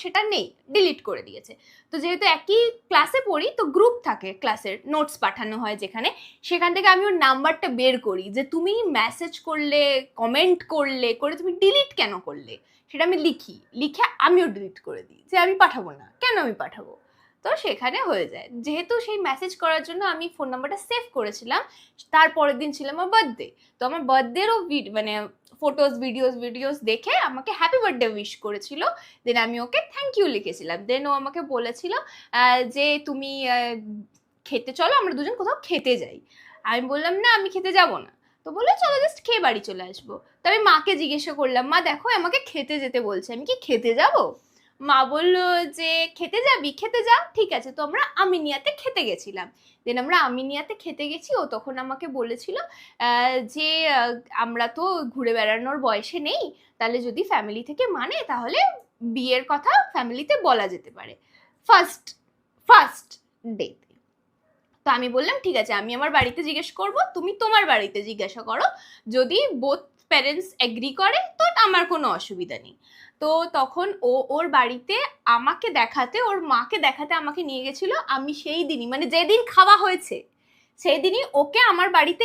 সেটা নেই, ডিলিট করে দিয়েছে। তো যেহেতু একই ক্লাসে পড়ি, তো গ্রুপ থাকে ক্লাসের, নোটস পাঠানো হয় যেখানে, সেখান থেকে আমি ওর নাম্বারটা বের করি যে তুমি মেসেজ করলে, কমেন্ট করলে, করে তুমি ডিলিট কেন করলে, সেটা আমি লিখি, লিখে আমিও ডিলিট করে দিই যে আমি পাঠাবো না, কেন আমি পাঠাবো। তো সেখানে হয়ে যায়। যেহেতু সেই মেসেজ করার জন্য আমি ফোন নাম্বারটা সেভ করেছিলাম, তারপরের দিন ছিল আমার বার্থডে, তো আমার বার্থডেরও মানে ফটোস ভিডিওস দেখে আমাকে হ্যাপি বার্থডে উইশ করেছিল। দেন আমি ওকে থ্যাংক ইউ লিখেছিলাম। দেন ও আমাকে বলেছিল যে তুমি খেতে চলো, আমরা দুজন কোথাও খেতে যাই। আমি বললাম না, আমি খেতে যাব না। তো বললো চলো জাস্ট খেয়ে বাড়ি চলে আসবো। তো আমি মাকে জিজ্ঞাসা করলাম, মা দেখো আমাকে খেতে যেতে বলছে, আমি কি খেতে যাব? মা বললো যে খেতে যাবি, খেতে যা, ঠিক আছে। তো আমরা আমিনিয়াতে খেতে গেছিলাম। দেন আমরা আমিনিয়াতে খেতে গেছি, ও তখন আমাকে বলেছিল যে আমরা তো ঘুরে বেড়ানোর বয়সে নেই, তাহলে যদি ফ্যামিলি থেকে মানে তাহলে বিয়ের কথা ফ্যামিলিতে বলা যেতে পারে ফার্স্ট ফার্স্ট ডেতে। তো আমি বললাম ঠিক আছে, আমি আমার বাড়িতে জিজ্ঞেস করব, তুমি তোমার বাড়িতে জিজ্ঞাসা করো, যদি বোথ প্যারেন্টস এগ্রি করে তো আমার কোনো অসুবিধা নেই। তো তখন ও ওর বাড়িতে আমাকে দেখাতে, ওর মাকে দেখাতে আমাকে নিয়ে গেছিল। আমি সেই দিনই, মানে যেদিন খাওয়া হয়েছে সেই দিনই ওকে আমার বাড়িতে